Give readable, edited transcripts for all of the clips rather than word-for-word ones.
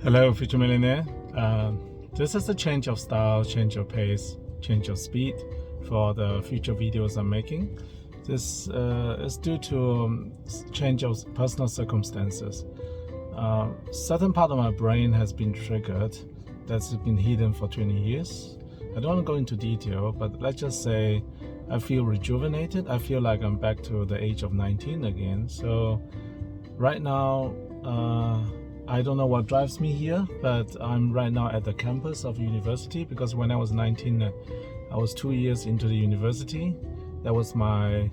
Hello, future millionaire. This is a change of style, change of pace, change of speed for the future videos I'm making. This is due to change of personal circumstances. Certain part of my brain has been triggered that's been hidden for 20 years. I don't want to go into detail, but let's just say I feel rejuvenated. I feel like I'm back to the age of 19 again. So right now, I don't know what drives me here, but I'm right now at the campus of university because when I was 19, I was 2 years into the university. That was my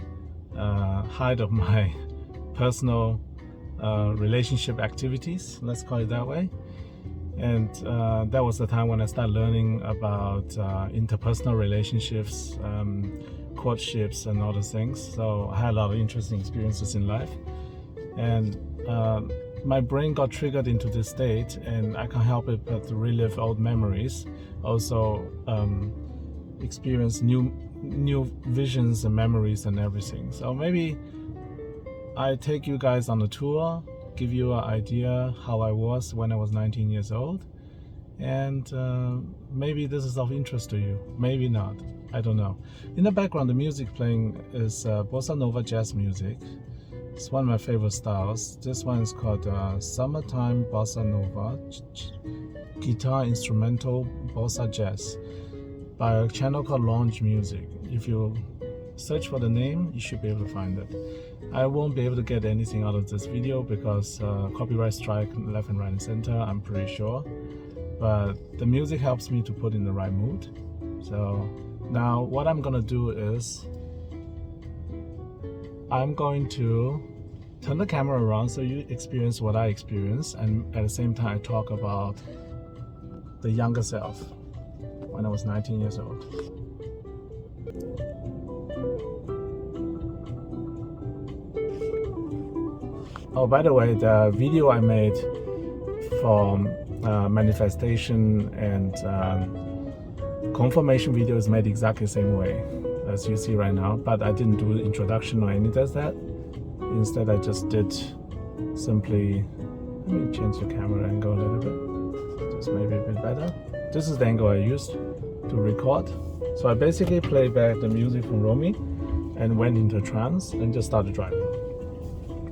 height of my personal relationship activities, let's call it that way. And that was the time when I started learning about interpersonal relationships, courtships, and all those things. So I had a lot of interesting experiences in life. And my brain got triggered into this state, and I can't help it but to relive old memories. Also experience new visions and memories and everything. So maybe I take you guys on a tour, give you an idea how I was when I was 19 years old, and maybe this is of interest to you, maybe not, I don't know. In the background, the music playing is bossa nova jazz music. It's one of my favorite styles. This one is called Summertime Bossa Nova Guitar Instrumental Bossa Jazz by a channel called Launch Music. If you search for the name, you should be able to find it. I won't be able to get anything out of this video because copyright strike left and right and center, I'm pretty sure. But the music helps me to put in the right mood. So now what I'm gonna do is I'm going to turn the camera around so you experience what I experienced, and at the same time I talk about the younger self when I was 19 years old. Oh, by the way, the video I made from manifestation and confirmation video is made exactly the same way as you see right now, but I didn't do the introduction or anything like that. Instead, I just did simply, let me change the camera angle a little bit, just maybe a bit better. This is the angle I used to record. So I basically played back the music from Romy and went into trance and just started driving.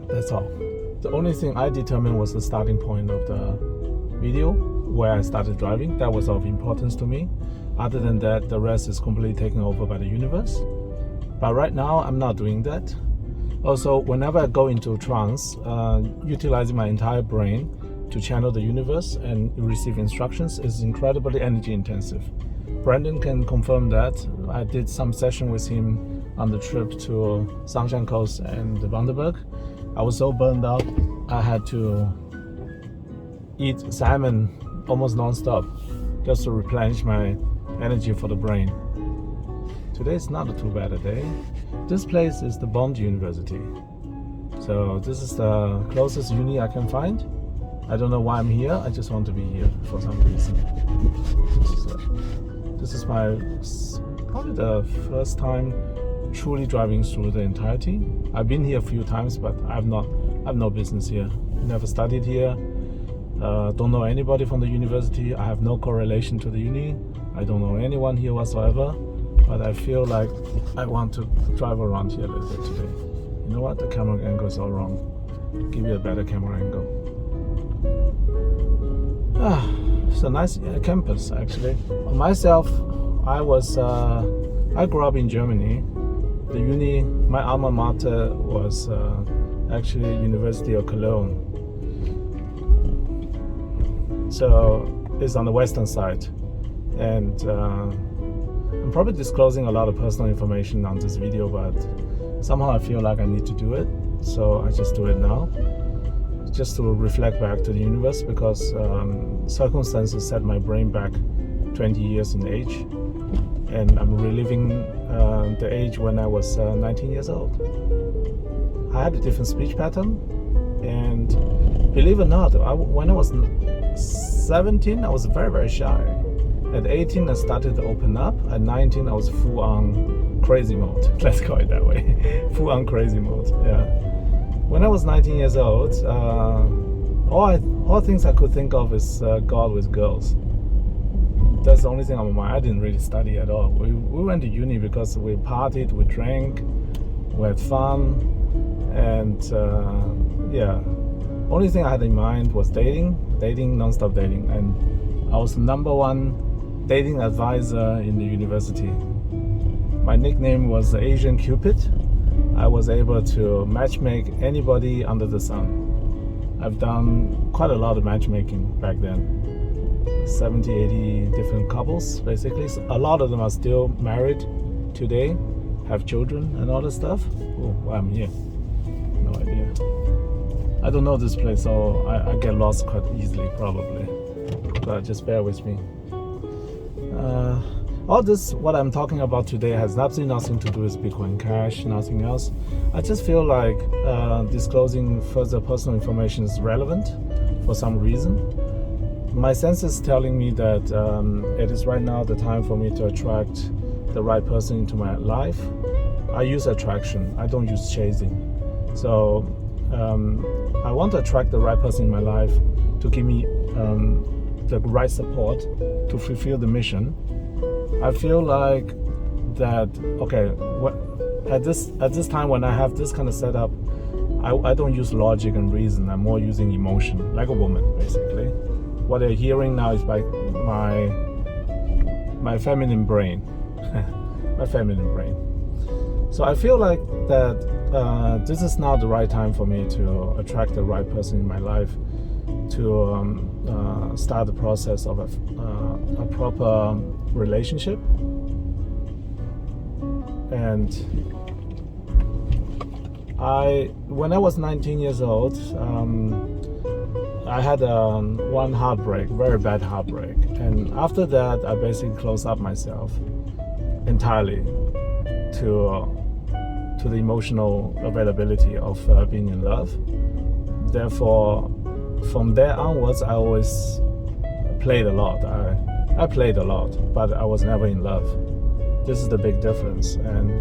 That's all. The only thing I determined was the starting point of the video, where I started driving. That was of importance to me. Other than that, the rest is completely taken over by the universe. But right now, I'm not doing that. Also, whenever I go into trance, utilizing my entire brain to channel the universe and receive instructions is incredibly energy intensive. Brandon can confirm that. I did some session with him on the trip to Sunshine Coast and Vandenberg. I was so burned out, I had to eat salmon almost non-stop just to replenish my energy for the brain. Today is not too bad a day. This place is the Bond University. So this is the closest uni I can find. I don't know why I'm here, I just want to be here for some reason. This is my probably the first time truly driving through the entirety. I've been here a few times, but I have no business here. Never studied here. Don't know anybody from the university. I have no correlation to the uni. I don't know anyone here whatsoever. But I feel like I want to drive around here a little bit today. You know what? The camera angle is all wrong. Give you a better camera angle. It's a nice campus actually. Myself, I grew up in Germany. The uni, my alma mater was actually University of Cologne. So it's on the western side. And I'm probably disclosing a lot of personal information on this video, but somehow I feel like I need to do it. So I just do it now. Just to reflect back to the universe, because circumstances set my brain back 20 years in age. And I'm reliving the age when I was 19 years old. I had a different speech pattern, and believe it or not, when I was 17, I was very, very shy. At 18, I started to open up. At 19, I was full on crazy mode. Let's call it that way. Full on crazy mode, yeah. When I was 19 years old, all things I could think of is God with girls. That's the only thing on my mind. I didn't really study at all. We went to uni because we partied, we drank, we had fun, and yeah. Only thing I had in mind was dating, non-stop dating, and I was the #1 dating advisor in the university. My nickname was the Asian Cupid. I was able to matchmake anybody under the sun. I've done quite a lot of matchmaking back then. 70, 80 different couples, basically. So a lot of them are still married today, have children and all that stuff. Oh, why I'm here? No idea. I don't know this place, so I get lost quite easily, probably. But just bear with me. All this, what I'm talking about today, has nothing to do with Bitcoin Cash, nothing else. I just feel like disclosing further personal information is relevant for some reason. My sense is telling me that it is right now the time for me to attract the right person into my life. I use attraction, I don't use chasing. So I want to attract the right person in my life to give me the right support to fulfill the mission. I feel like that, okay, at this time when I have this kind of setup, I don't use logic and reason. I'm more using emotion, like a woman, basically. What you're hearing now is by my feminine brain, my feminine brain. So I feel like that this is now the right time for me to attract the right person in my life, to start the process of a proper relationship. And when I was 19 years old, I had one heartbreak, very bad heartbreak, and after that I basically closed up myself entirely to the emotional availability of being in love. Therefore, from there onwards, I always played a lot. I played a lot, but I was never in love. This is the big difference. And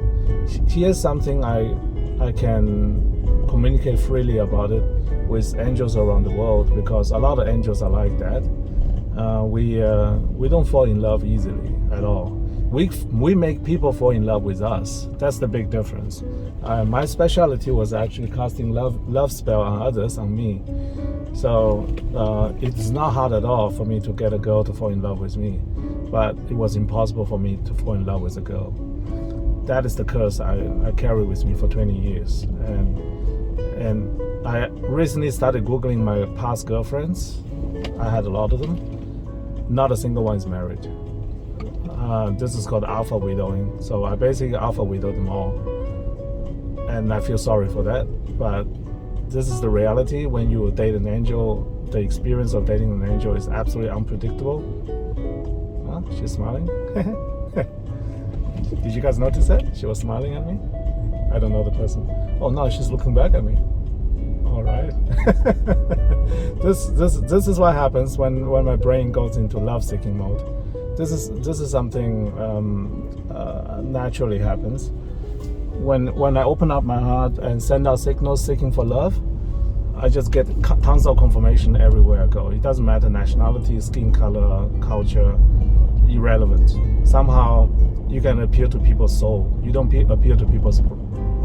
here's something I can communicate freely about it with angels around the world, because a lot of angels are like that. We don't fall in love easily at all. We make people fall in love with us. That's the big difference. My specialty was actually casting love spell on others, on me. So it's not hard at all for me to get a girl to fall in love with me, but it was impossible for me to fall in love with a girl. That is the curse I carry with me for 20 years. And I recently started Googling my past girlfriends. I had a lot of them. Not a single one is married. This is called alpha widowing. So I basically alpha widowed them all. And I feel sorry for that. But this is the reality. When you date an angel, the experience of dating an angel is absolutely unpredictable. Huh? She's smiling. Did you guys notice that? She was smiling at me. I don't know the person. Oh no, she's looking back at me. All right. This is what happens when my brain goes into love-seeking mode. This is something naturally happens. When I open up my heart and send out signals seeking for love, I just get tons of confirmation everywhere I go. It doesn't matter nationality, skin color, culture, irrelevant. Somehow you can appeal to people's soul. You don't appeal to people's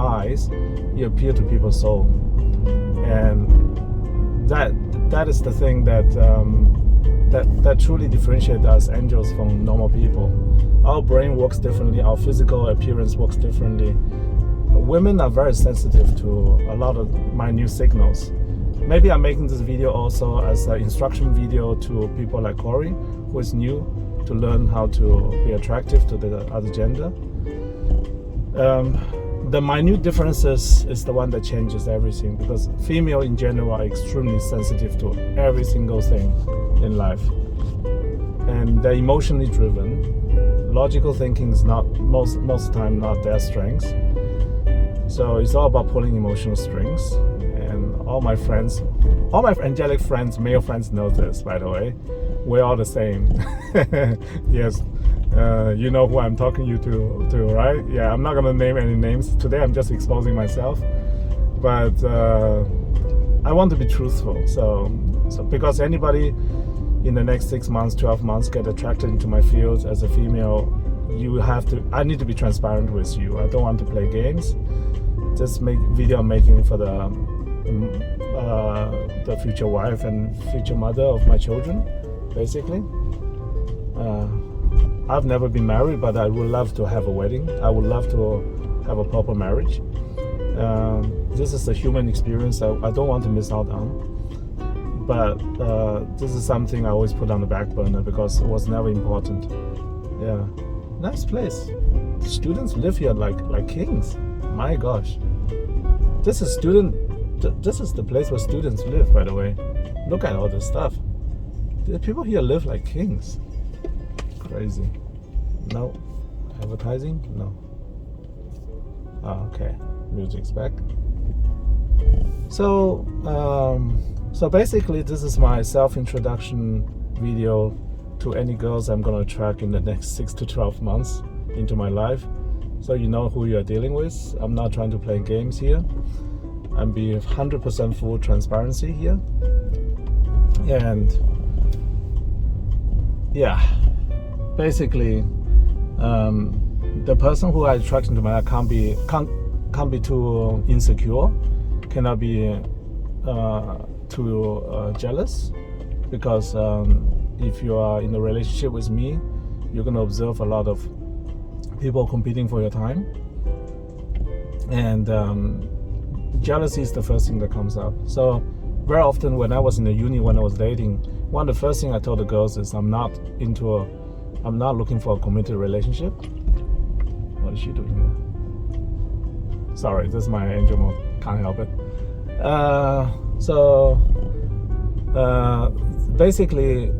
eyes, you appeal to people's soul. And that is the thing that truly differentiates us angels from normal people. Our brain works differently, our physical appearance works differently. Women are very sensitive to a lot of minute signals. Maybe I'm making this video also as an instruction video to people like Corey, who is new to learn how to be attractive to the other gender. The minute differences is the one that changes everything, because female in general are extremely sensitive to every single thing in life. And they're emotionally driven. Logical thinking is not most of the time not their strength. So it's all about pulling emotional strings. And all my angelic friends, male friends know this, by the way. We're all the same. Yes. You know who I'm talking to, right? Yeah, I'm not gonna name any names today. I'm just exposing myself, but I want to be truthful. So So because anybody in the next 6 months, 12 months get attracted into my field as a female, I need to be transparent with you. I don't want to play games. Just make video making for the future wife and future mother of my children, basically. I've never been married, but I would love to have a wedding. I would love to have a proper marriage. This is a human experience I don't want to miss out on. But this is something I always put on the back burner because it was never important. Yeah, nice place. Students live here like kings. My gosh, this is the place where students live. By the way, look at all this stuff. The people here live like kings. Crazy. No advertising. No. Oh, okay. Music's back. So basically, this is my self-introduction video to any girls I'm gonna attract in the next 6 to 12 months into my life. So you know who you are dealing with. I'm not trying to play games here. I'm being 100% full transparency here. And yeah, basically, the person who I attract into my life can't be too insecure, cannot be too jealous, because if you are in a relationship with me, you're gonna observe a lot of people competing for your time, and jealousy is the first thing that comes up. So very often when I was in the uni, when I was dating, one of the first things I told the girls is I'm not looking for a committed relationship. What is she doing here? Sorry, this is my angel mode, can't help it. Basically,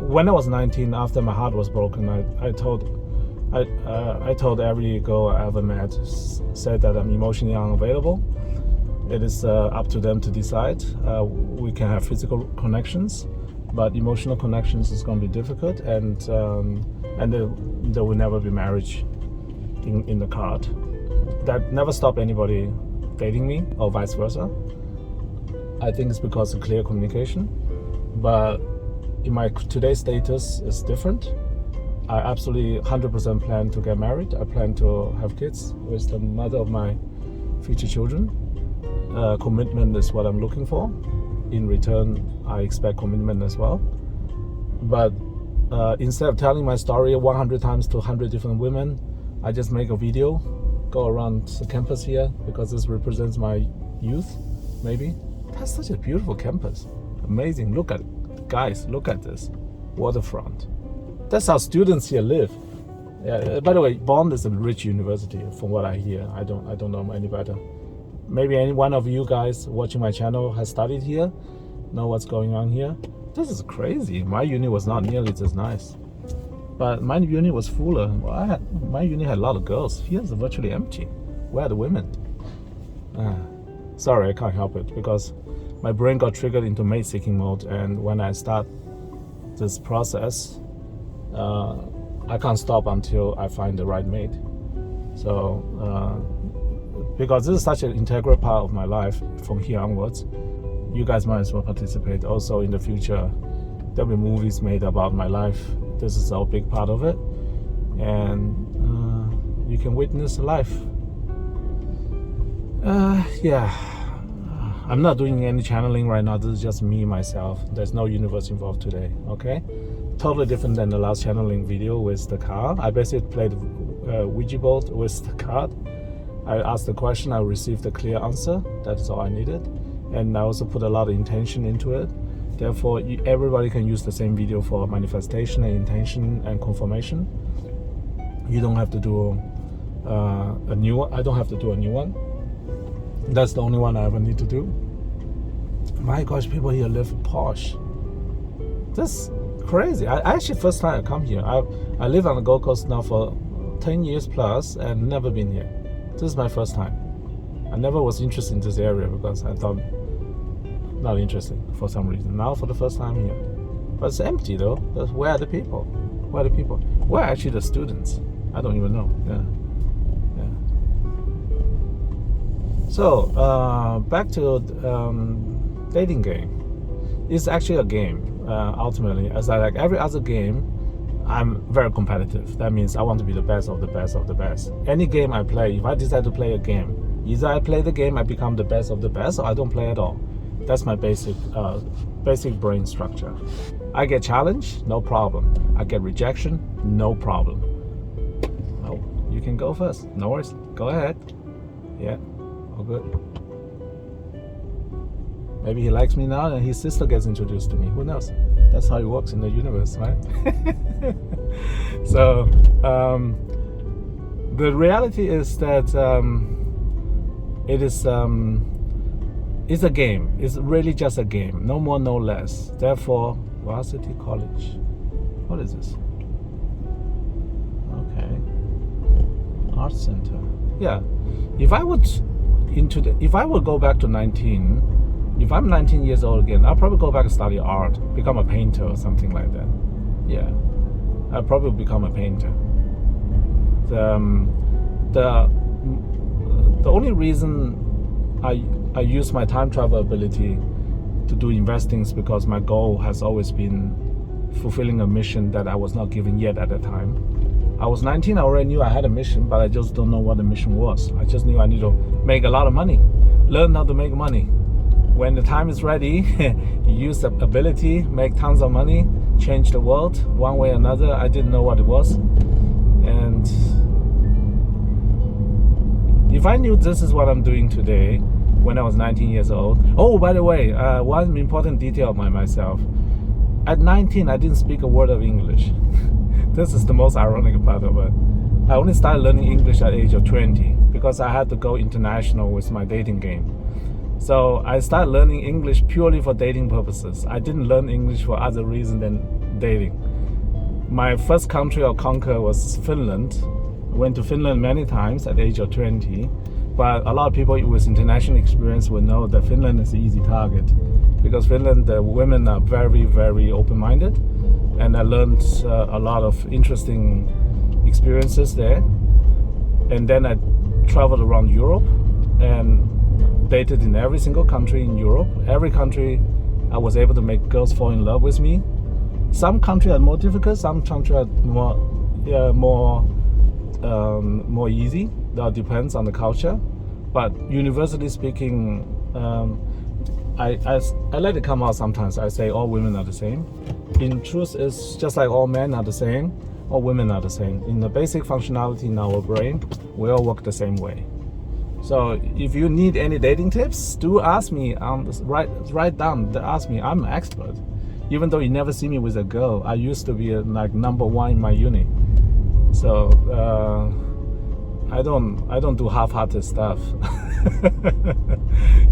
when I was 19, after my heart was broken, I told every girl I ever met, said that I'm emotionally unavailable. It is up to them to decide. We can have physical connections, but emotional connections is going to be difficult, and there will never be marriage in the card. That never stopped anybody dating me, or vice versa. I think it's because of clear communication. But in my today's status is different. I absolutely 100% plan to get married. I plan to have kids with the mother of my future children. Commitment is what I'm looking for. In return, I expect commitment as well. But instead of telling my story 100 times to 100 different women, I just make a video, go around the campus here, because this represents my youth, maybe. That's such a beautiful campus. Amazing. Look at it. Guys, look at this. Waterfront. That's how students here live. Yeah, by the way, Bond is a rich university from what I hear. I don't know any better. Maybe any one of you guys watching my channel has studied here, know what's going on here. This is crazy. My uni was not nearly this nice. But my uni was fuller. My uni had a lot of girls. Here's virtually empty. Where are the women? Sorry, I can't help it, because my brain got triggered into mate-seeking mode, and when I start this process, I can't stop until I find the right mate. So, because this is such an integral part of my life from here onwards, you guys might as well participate. Also, in the future, there'll be movies made about my life. This is a big part of it, and you can witness life. Yeah, I'm not doing any channeling right now. This is just me, myself. There's no universe involved today, okay? Totally different than the last channeling video with the card. I basically played Ouija board with the card. I asked the question, I received a clear answer. That's all I needed. And I also put a lot of intention into it. Therefore, everybody can use the same video for manifestation and intention and confirmation. You don't have to do a new one. I don't have to do a new one. That's the only one I ever need to do. My gosh, people here live posh. That's crazy. I actually, first time I come here. I live on the Gold Coast now for 10 years plus and never been here. This is my first time. I never was interested in this area because I thought not interesting for some reason. Now for the first time here. But it's empty though. Where are the people? Where are the people? Where are actually the students? I don't even know. Yeah. So back to dating game. It's actually a game. Ultimately, as like every other game, I'm very competitive. That means I want to be the best of the best of the best. Any game I play, if I decide to play a game, either I play the game, I become the best of the best, or I don't play at all. That's my basic brain structure. I get challenged, no problem. I get rejection, no problem. Oh, you can go first. No worries. Go ahead. Yeah, all good. Maybe he likes me now and his sister gets introduced to me. Who knows? That's how it works in the universe, right? So, the reality is that it's a game. It's really just a game. No more, no less. Therefore, Varsity College. What is this? Okay. Art Center. Yeah. If I would go back to 19, if I'm 19 years old again, I'll probably go back and study art, become a painter or something like that. Yeah, I'll probably become a painter. The only reason I use my time travel ability to do investing is because my goal has always been fulfilling a mission that I was not given yet at the time. I was 19, I already knew I had a mission, but I just don't know what the mission was. I just knew I need to make a lot of money, learn how to make money. When the time is ready, you use the ability, make tons of money, change the world one way or another. I didn't know what it was. And if I knew this is what I'm doing today when I was 19 years old. Oh, by the way, one important detail of myself. At 19, I didn't speak a word of English. This is the most ironic part of it. I only started learning English at the age of 20 because I had to go international with my dating game. So I started learning English purely for dating purposes. I didn't learn English for other reason than dating. My first country I'll conquer was Finland. I went to Finland many times at the age of 20. But a lot of people with international experience will know that Finland is an easy target. Because Finland, the women are very, very open-minded. And I learned a lot of interesting experiences there. And then I traveled around Europe and dated in every single country in Europe. Every country I was able to make girls fall in love with me. Some countries are more difficult, some countries are more easy. That depends on the culture. But universally speaking, I let it come out sometimes. I say all women are the same. In truth, it's just like all men are the same, all women are the same. In the basic functionality in our brain, we all work the same way. So if you need any dating tips, do ask me. Write down. Ask me. I'm an expert. Even though you never see me with a girl, I used to be like number one in my uni. So I don't do half-hearted stuff.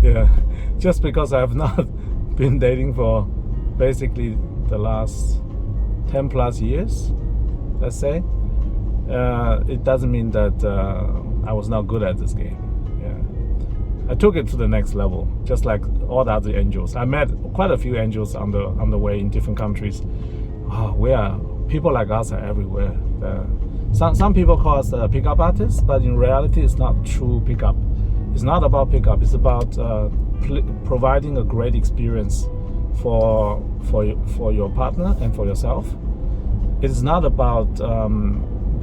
Yeah, just because I have not been dating for basically the last 10 plus years, let's say, it doesn't mean that I was not good at this game. I took it to the next level, just like all the other angels. I met quite a few angels on the way in different countries. People like us are everywhere. Some people call us pickup artists, but in reality, it's not true pickup. It's not about pickup. It's about providing a great experience for your partner and for yourself. It's not about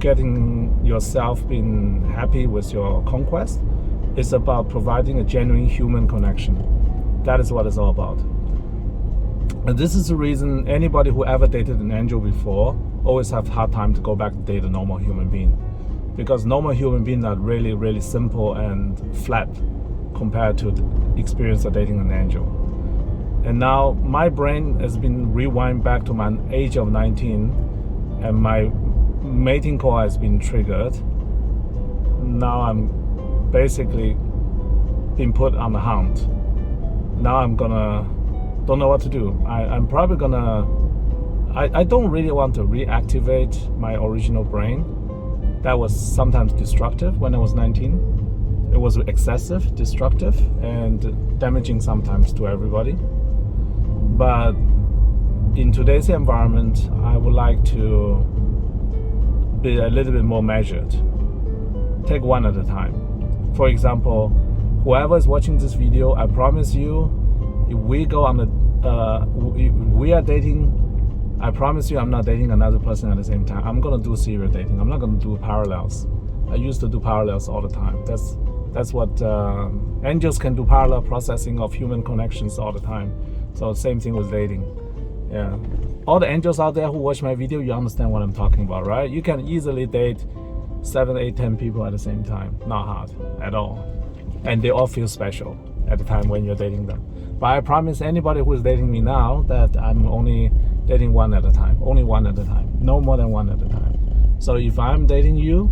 getting yourself being happy with your conquest. It's about providing a genuine human connection. That is what it's all about. And this is the reason anybody who ever dated an angel before always have a hard time to go back and date a normal human being. Because normal human beings are really, really simple and flat compared to the experience of dating an angel. And now my brain has been rewind back to my age of 19 and my mating call has been triggered. Now I'm basically been put on the hunt. Now I'm don't know what to do. I'm probably gonna, I don't really want to reactivate my original brain. That was sometimes destructive when I was 19. It was excessive, destructive, and damaging sometimes to everybody. But in today's environment, I would like to be a little bit more measured. Take one at a time. For example, whoever is watching this video, I promise you, If we go on we are dating, I promise you I'm not dating another person at the same time. I'm gonna do serial dating. I'm not gonna do parallels. I used to do parallels all the time. That's what angels can do, parallel processing of human connections all the time. So same thing with dating. Yeah, all the angels out there who watch my video, you understand what I'm talking about, right? You can easily date 7, 8, 10 people at the same time. Not hard at all, and they all feel special at the time when you're dating them. But I promise anybody who is dating me now that I'm only dating one at a time, only one at a time, no more than one at a time. So if I'm dating you,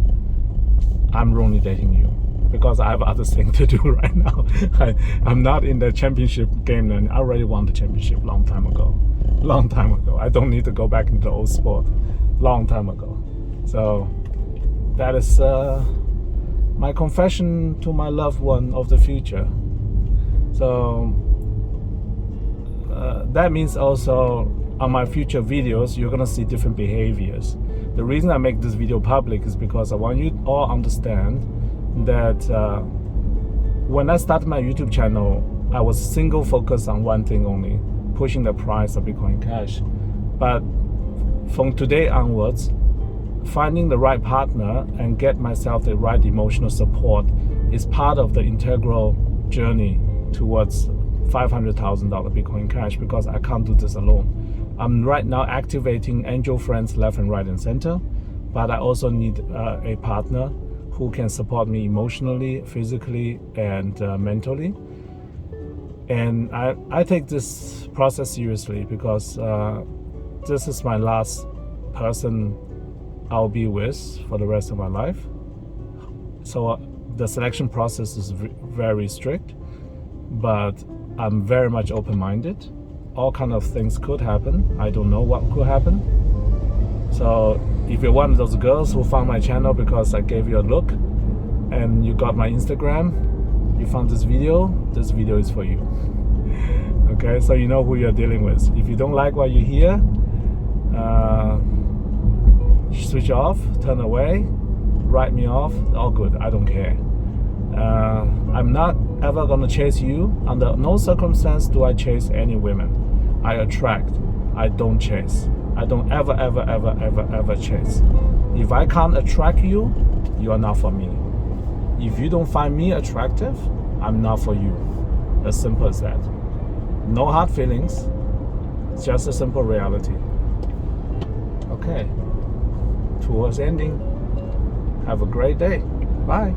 I'm only dating you because I have other things to do right now. I'm not in the championship game, and I already won the championship long time ago. I don't need to go back into the old sport. Long time ago. So that is my confession to my loved one of the future. So that means also on my future videos, you're gonna see different behaviors. The reason I make this video public is because I want you all understand that when I started my YouTube channel, I was single focused on one thing only, pushing the price of Bitcoin Cash. But from today onwards, finding the right partner and get myself the right emotional support is part of the integral journey towards $500,000 Bitcoin Cash, because I can't do this alone. I'm right now activating angel friends left and right and center, but I also need a partner who can support me emotionally, physically, and mentally. And I take this process seriously because this is my last person I'll be with for the rest of my life. So the selection process is very strict, but I'm very much open-minded. All kind of things could happen. I don't know what could happen. So if you're one of those girls who found my channel because I gave you a look and you got my Instagram, you found this video is for you. Okay, so you know who you're dealing with. If you don't like what you hear, switch off, turn away, write me off, all good, I don't care. I'm not ever gonna chase you. Under no circumstance do I chase any women. I attract, I don't chase. I don't ever chase. If I can't attract you, you are not for me. If you don't find me attractive, I'm not for you. As simple as that. No hard feelings, it's just a simple reality. Okay, towards ending. Have a great day. Bye.